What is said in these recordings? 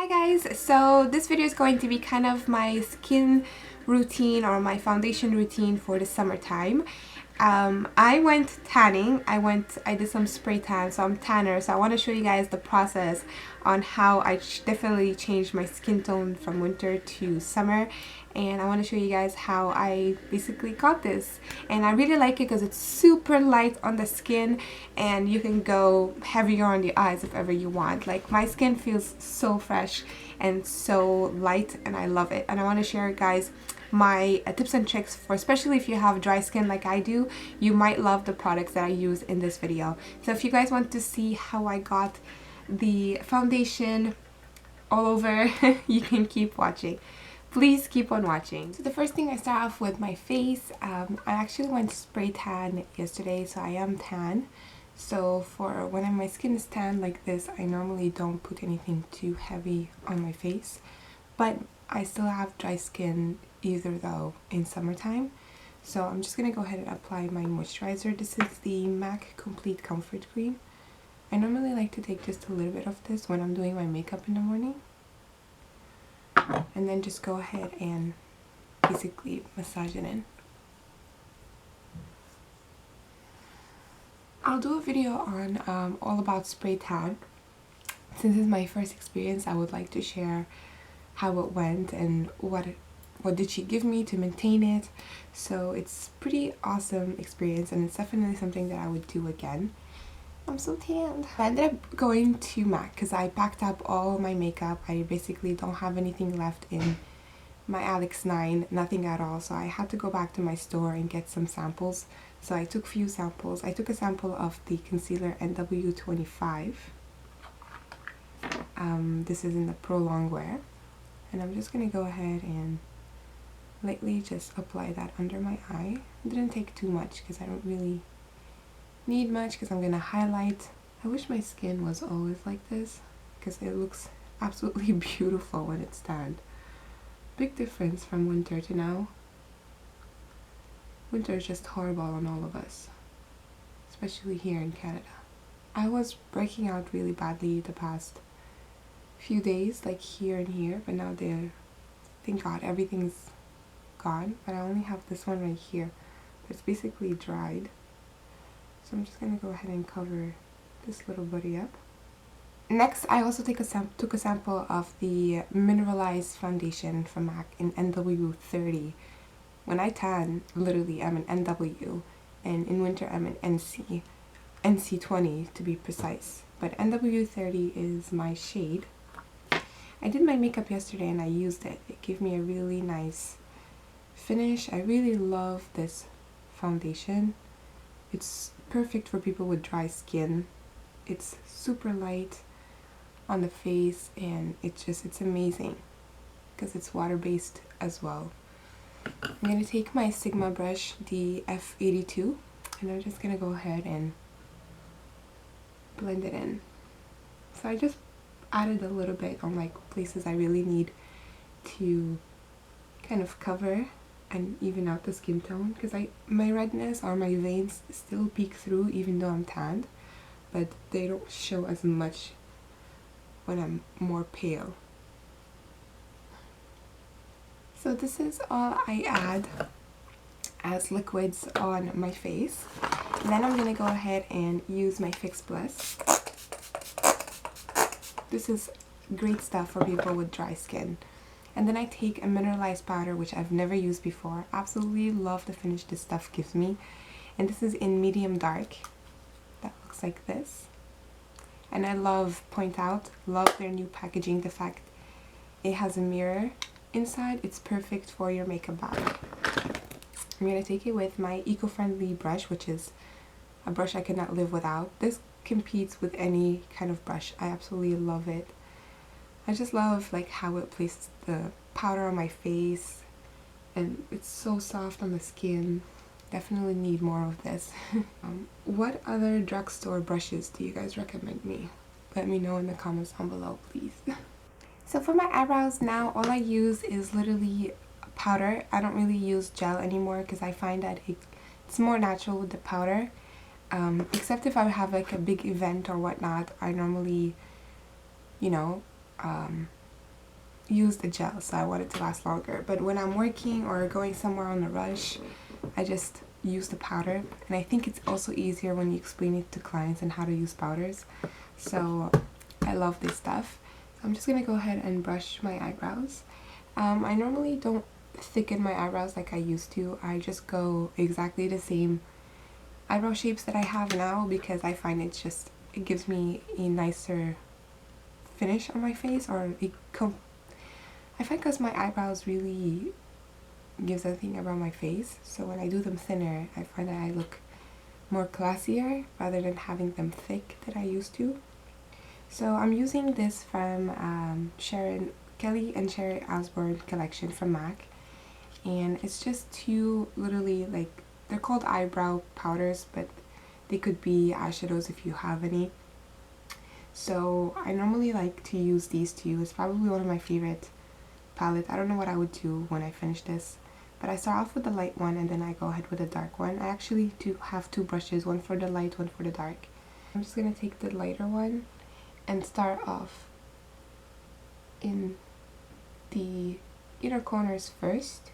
Hi guys, so this video is going to be kind of my skin routine or my foundation routine for the summertime. I went tanning. I did some spray tan, so I'm tanner. So I want to show you guys the process on how I definitely changed my skin tone from winter to summer. And I want to show you guys how I basically got this. And I really like it because it's super light on the skin and you can go heavier on the eyes if ever you want. Like, my skin feels so fresh and so light and I love it. And I want to share, guys, my tips and tricks for, especially if you have dry skin like I do. You might love the products that I use in this video. So if you guys want to see how I got the foundation all over, you can keep watching. Please keep on watching. So the first thing, I start off with my face. I actually went spray tan yesterday, so I am tan. So for when my skin is tan like this, I normally don't put anything too heavy on my face. But I still have dry skin either though in summertime. So I'm just going to go ahead and apply my moisturizer. This is the MAC Complete Comfort Cream. I normally like to take just a little bit of this when I'm doing my makeup in the morning. And then just go ahead and basically massage it in. I'll do a video on all about spray tan. Since it's my first experience, I would like to share how it went and what did she give me to maintain it. So it's pretty awesome experience and it's definitely something that I would do again. I'm so tanned. I ended up going to MAC because I packed up all my makeup. I basically don't have anything left in my Alex 9, nothing at all. So I had to go back to my store and get some samples. So I took a few samples. I took a sample of the concealer NW25. This is in the Pro Longwear. And I'm just going to go ahead and lightly just apply that under my eye. It didn't take too much because I don't really need much because I'm gonna highlight. I wish my skin was always like this because it looks absolutely beautiful when it's tanned. Big difference from winter to now. Winter is just horrible on all of us, especially here in Canada. I was breaking out really badly the past few days, like here and here, but now thank God, everything's gone. But I only have this one right here. It's basically dried. So I'm just going to go ahead and cover this little buddy up. Next, I also took a sample of the mineralized foundation from MAC in NW30. When I tan, literally I'm an NW, and in winter I'm an NC20 to be precise. But NW30 is my shade. I did my makeup yesterday and I used it. It gave me a really nice finish. I really love this foundation. It's perfect for people with dry skin. It's super light on the face and it's amazing because it's water-based as well. I'm going to take my Sigma brush, the F82, and I'm just going to go ahead and blend it in. So I just added a little bit on like places I really need to kind of cover and even out the skin tone, because my redness or my veins still peek through even though I'm tanned, but they don't show as much when I'm more pale. So this is all I add as liquids on my face. And then I'm going to go ahead and use my Fix Plus. This is great stuff for people with dry skin. And then I take a mineralized powder, which I've never used before. Absolutely love the finish this stuff gives me. And this is in medium dark. That looks like this. And I love their new packaging. The fact it has a mirror inside. It's perfect for your makeup bag. I'm going to take it with my eco-friendly brush, which is a brush I could not live without. This competes with any kind of brush. I absolutely love it. I just love like how it places the powder on my face and it's so soft on the skin. Definitely need more of this. What other drugstore brushes do you guys recommend me? Let me know in the comments down below, please. So for my eyebrows now, all I use is literally powder. I don't really use gel anymore because I find that it's more natural with the powder. Except if I have like a big event or whatnot, I normally, you know, used a gel, so I want it to last longer. But when I'm working or going somewhere on a rush, I just use the powder. And I think it's also easier when you explain it to clients and how to use powders. So I love this stuff. So I'm just gonna go ahead and brush my eyebrows. I normally don't thicken my eyebrows like I used to. I just go exactly the same eyebrow shapes that I have now because I find it gives me a nicer finish on my face, or I find because my eyebrows really gives everything around my face, so when I do them thinner I find that I look more classier rather than having them thick that I used to. So I'm using this from Sharon Kelly and Sharon Osborn collection from MAC, and it's just two, literally, like, they're called eyebrow powders, but they could be eyeshadows if you have any. So I normally like to use these two. It's probably one of my favorite palettes. I don't know what I would do when I finish this, but I start off with the light one and then I go ahead with the dark one. I actually do have two brushes, one for the light, one for the dark. I'm just gonna take the lighter one and start off in the inner corners first.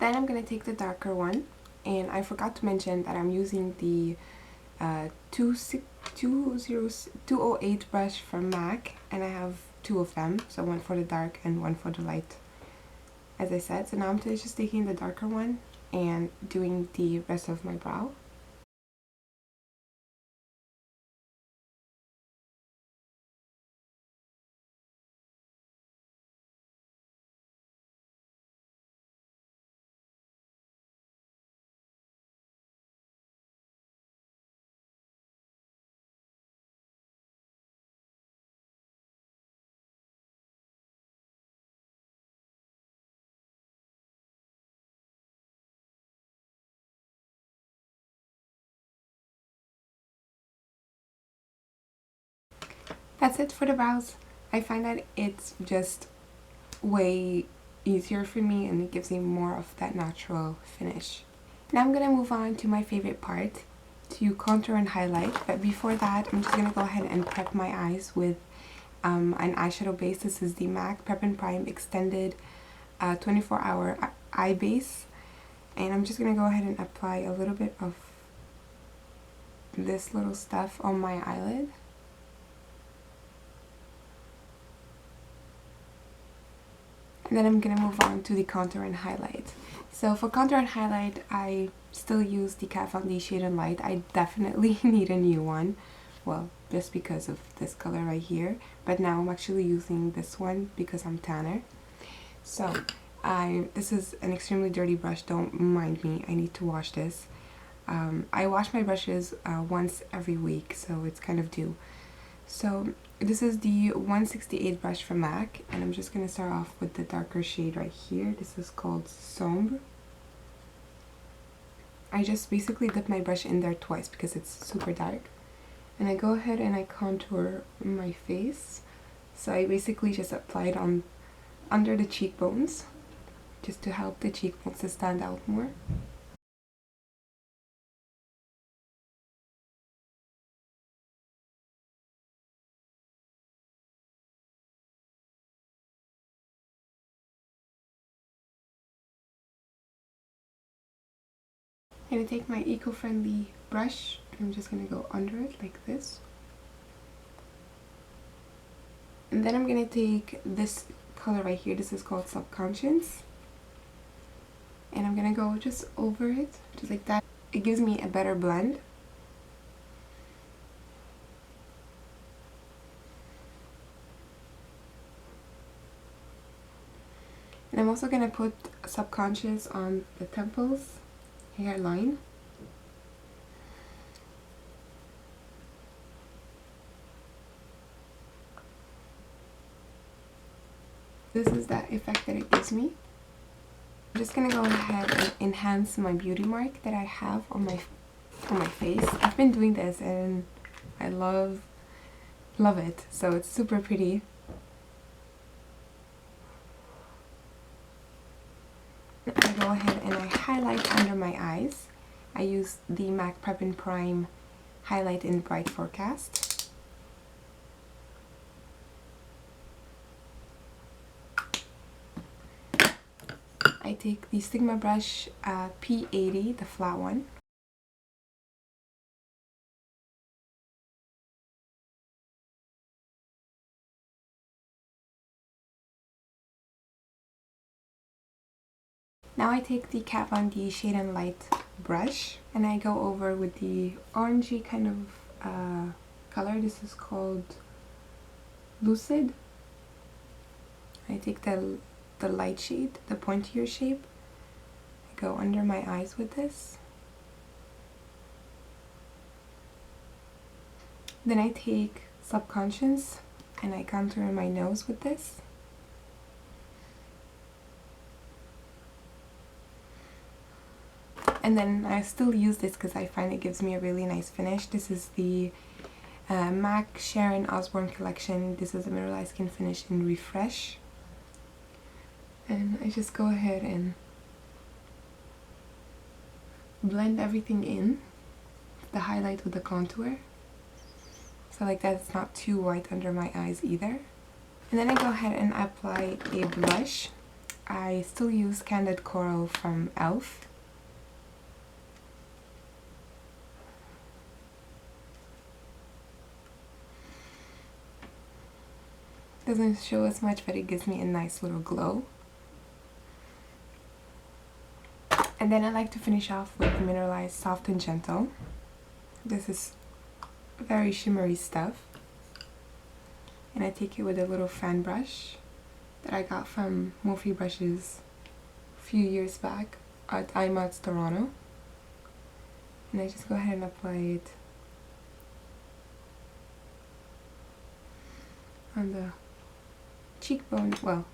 Then I'm gonna take the darker one, and I forgot to mention that I'm using the 208 brush from MAC, and I have two of them, so one for the dark and one for the light, as I said. So now I'm just taking the darker one and doing the rest of my brow. That's it for the brows. I find that it's just way easier for me and it gives me more of that natural finish. Now I'm going to move on to my favorite part, to contour and highlight. But before that, I'm just going to go ahead and prep my eyes with an eyeshadow base. This is the MAC prep+prime extended 24-hour eye base. And I'm just going to go ahead and apply a little bit of this little stuff on my eyelid. And then I'm going to move on to the contour and highlight. So for contour and highlight, I still use the Kat Von D Shade and Light. I definitely need a new one. Well, just because of this color right here. But now I'm actually using this one because I'm tanner. So this is an extremely dirty brush. Don't mind me. I need to wash this. I wash my brushes once every week, so it's kind of due. So this is the 168 brush from MAC, and I'm just going to start off with the darker shade right here. This is called Sombre. I just basically dip my brush in there twice because it's super dark. And I go ahead and I contour my face. So I basically just apply it on under the cheekbones, just to help the cheekbones to stand out more. I'm going to take my eco-friendly brush and I'm just going to go under it like this. And then I'm going to take this color right here. This is called Subconscious. And I'm going to go just over it, just like that. It gives me a better blend. And I'm also going to put Subconscious on the temples, hairline. This is that effect that it gives me. I'm just going to go ahead and enhance my beauty mark that I have on my face. I've been doing this and I love it. So it's super pretty. I go ahead and I highlight under my eyes. I use the MAC Prep+Prime Highlight in Bright Forecast. I take the Sigma brush P80, the flat one. Now I take the Kat Von D Shade and Light brush and I go over with the orangey kind of color. This is called Lucid. I take the light shade, the pointier shape. I go under my eyes with this. Then I take Subconscious and I contour my nose with this. And then I still use this because I find it gives me a really nice finish. This is the MAC Sharon Osborn collection. This is a mineralized skin finish in Refresh. And I just go ahead and blend everything in, the highlight with the contour. So like that, it's not too white under my eyes either. And then I go ahead and apply a blush. I still use Candid Coral from e.l.f. Doesn't show as much, but it gives me a nice little glow. And then I like to finish off with Mineralized Soft and Gentle. This is very shimmery stuff. And I take it with a little fan brush that I got from Morphe Brushes a few years back at Eyebrow Toronto. And I just go ahead and apply it on the cheekbone, well,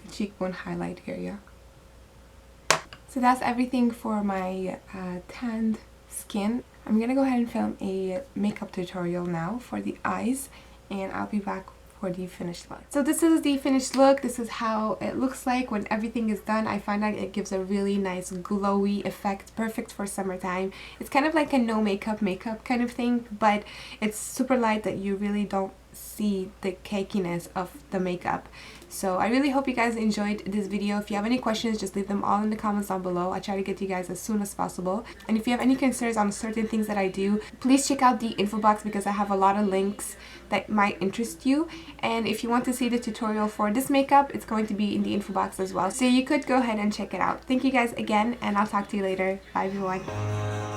the cheekbone highlight area. So that's everything for my tanned skin. I'm gonna go ahead and film a makeup tutorial now for the eyes, and I'll be back for the finished look. So this is the finished look. This is how it looks like when everything is done. I find that it gives a really nice glowy effect, perfect for summertime. It's kind of like a no makeup kind of thing, but it's super light that you really don't see the cakiness of the makeup. So I really hope you guys enjoyed this video. If you have any questions, just leave them all in the comments down below. I try to get to you guys as soon as possible. And if you have any concerns on certain things that I do, please check out the info box because I have a lot of links that might interest you. And if you want to see the tutorial for this makeup, it's going to be in the info box as well. So you could go ahead and check it out. Thank you guys again, and I'll talk to you later. Bye everyone.